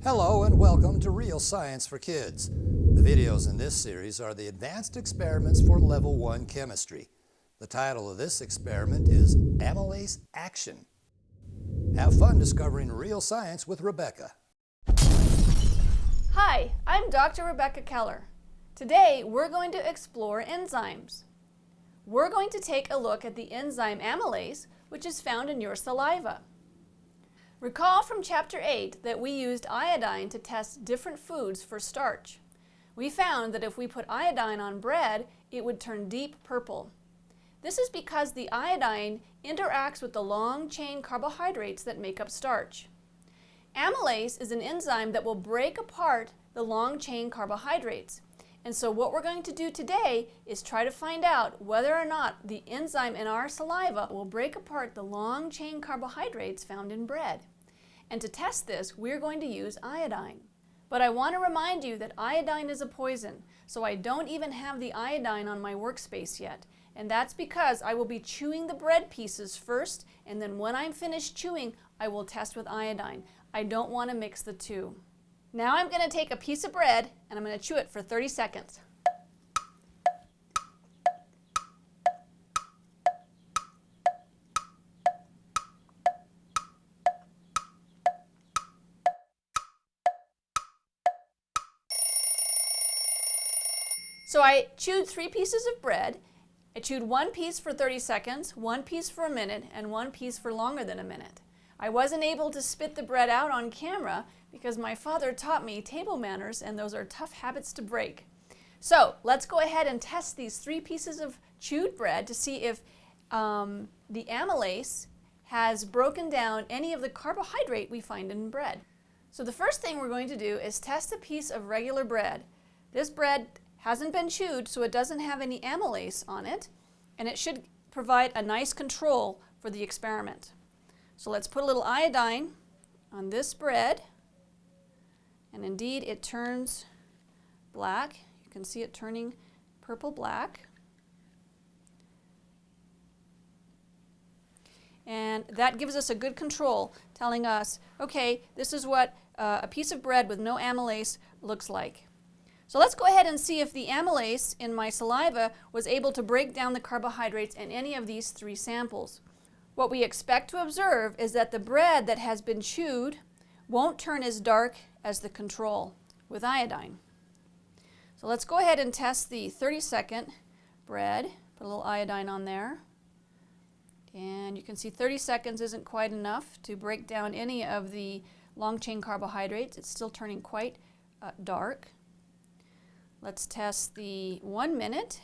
Hello and welcome to Real Science for Kids. The videos in this series are the advanced experiments for Level 1 chemistry. The title of this experiment is Amylase Action. Have fun discovering real science with Rebecca. Hi, I'm Dr. Rebecca Keller. Today we're going to explore enzymes. We're going to take a look at the enzyme amylase, which is found in your saliva. Recall from Chapter 8 that we used iodine to test different foods for starch. We found that if we put iodine on bread, it would turn deep purple. This is because the iodine interacts with the long-chain carbohydrates that make up starch. Amylase is an enzyme that will break apart the long-chain carbohydrates. And so what we're going to do today is try to find out whether or not the enzyme in our saliva will break apart the long-chain carbohydrates found in bread. And to test this, we're going to use iodine. But I want to remind you that iodine is a poison, so I don't even have the iodine on my workspace yet. And that's because I will be chewing the bread pieces first, and then when I'm finished chewing, I will test with iodine. I don't want to mix the two. Now I'm going to take a piece of bread and I'm going to chew it for 30 seconds. So I chewed 3 pieces of bread. I chewed 1 piece for 30 seconds, 1 piece for a minute, and 1 piece for longer than a minute. I wasn't able to spit the bread out on camera because my father taught me table manners, and those are tough habits to break. So let's go ahead and test these 3 pieces of chewed bread to see if the amylase has broken down any of the carbohydrate we find in bread. So the first thing we're going to do is test a piece of regular bread. This bread hasn't been chewed, so it doesn't have any amylase on it, and it should provide a nice control for the experiment. So let's put a little iodine on this bread, and indeed it turns black. You can see it turning purple-black. And that gives us a good control, telling us, okay, this is what a piece of bread with no amylase looks like. So let's go ahead and see if the amylase in my saliva was able to break down the carbohydrates in any of these 3 samples. What we expect to observe is that the bread that has been chewed won't turn as dark as the control with iodine. So let's go ahead and test the 30-second bread. Put a little iodine on there. And you can see 30 seconds isn't quite enough to break down any of the long-chain carbohydrates. It's still turning quite dark. Let's test the 1 minute,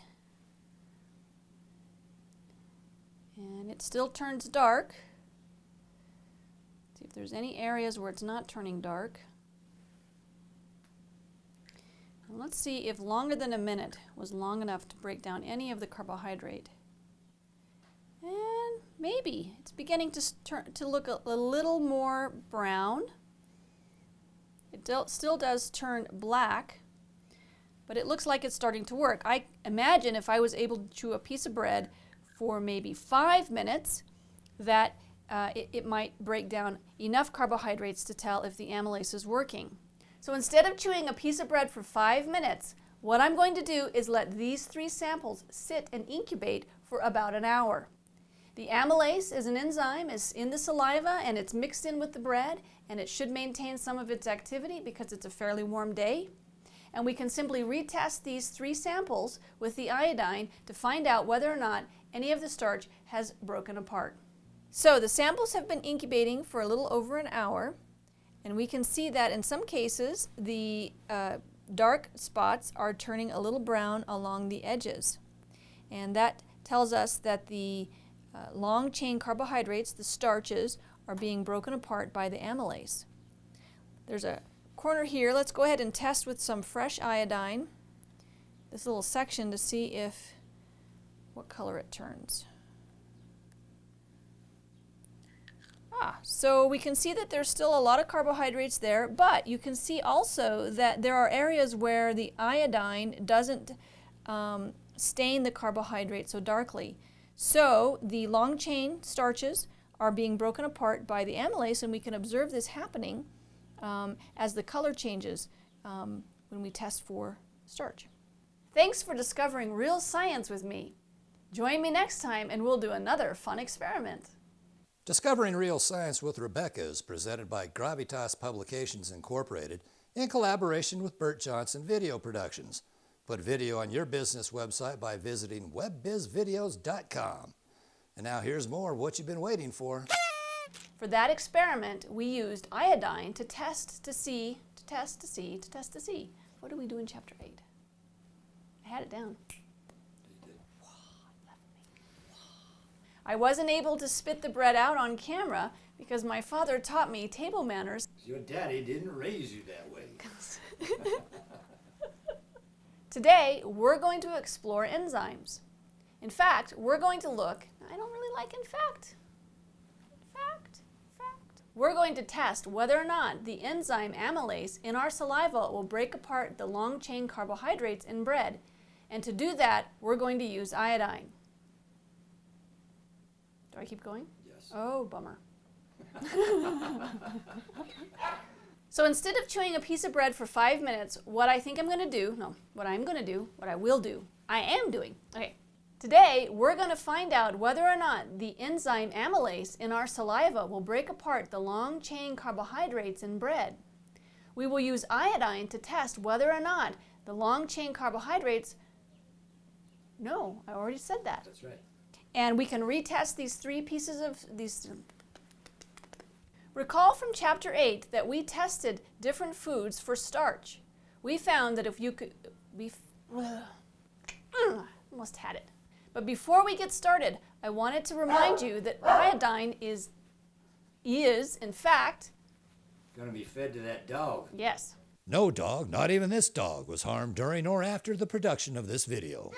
and it still turns dark. See if there's any areas where it's not turning dark. And let's see if longer than a minute was long enough to break down any of the carbohydrate. And maybe it's beginning to look a little more brown. It still does turn black, but it looks like it's starting to work. I imagine if I was able to chew a piece of bread for maybe 5 minutes, that it might break down enough carbohydrates to tell if the amylase is working. So instead of chewing a piece of bread for 5 minutes, what I'm going to do is let these 3 samples sit and incubate for about an hour. The amylase is an enzyme, is in the saliva, and it's mixed in with the bread, and it should maintain some of its activity because it's a fairly warm day. And we can simply retest these 3 samples with the iodine to find out whether or not any of the starch has broken apart. So the samples have been incubating for a little over an hour, and we can see that in some cases the dark spots are turning a little brown along the edges. And that tells us that the long-chain carbohydrates, the starches, are being broken apart by the amylase. There's a corner here. Let's go ahead and test with some fresh iodine this little section to see what color it turns. So we can see that there's still a lot of carbohydrates there, but you can see also that there are areas where the iodine doesn't stain the carbohydrate so darkly. So the long-chain starches are being broken apart by the amylase, and we can observe this happening as the color changes when we test for starch. Thanks for discovering real science with me. Join me next time and we'll do another fun experiment. Discovering Real Science with Rebecca is presented by Gravitas Publications Incorporated in collaboration with Bert Johnson Video Productions. Put video on your business website by visiting webbizvideos.com. And now here's more of what you've been waiting for. For that experiment, we used iodine to test to see. What did we do in Chapter 8? I had it down. I wasn't able to spit the bread out on camera because my father taught me table manners. Your daddy didn't raise you that way. Today, we're going to explore enzymes. In fact, we're going to look, I don't really like in fact. We're going to test whether or not the enzyme amylase in our saliva will break apart the long-chain carbohydrates in bread. And to do that, we're going to use iodine. Do I keep going? Yes. Oh, bummer. So instead of chewing a piece of bread for 5 minutes, what I am doing. Okay. Today, we're going to find out whether or not the enzyme amylase in our saliva will break apart the long-chain carbohydrates in bread. We will use iodine to test whether or not the long-chain carbohydrates... No, I already said that. That's right. And we can retest these three pieces of these. Recall from Chapter 8 that we tested different foods for starch. We found that if you could... almost had it. But before we get started, I wanted to remind you that iodine is in fact... Gonna be fed to that dog. Yes. No dog, not even this dog, was harmed during or after the production of this video.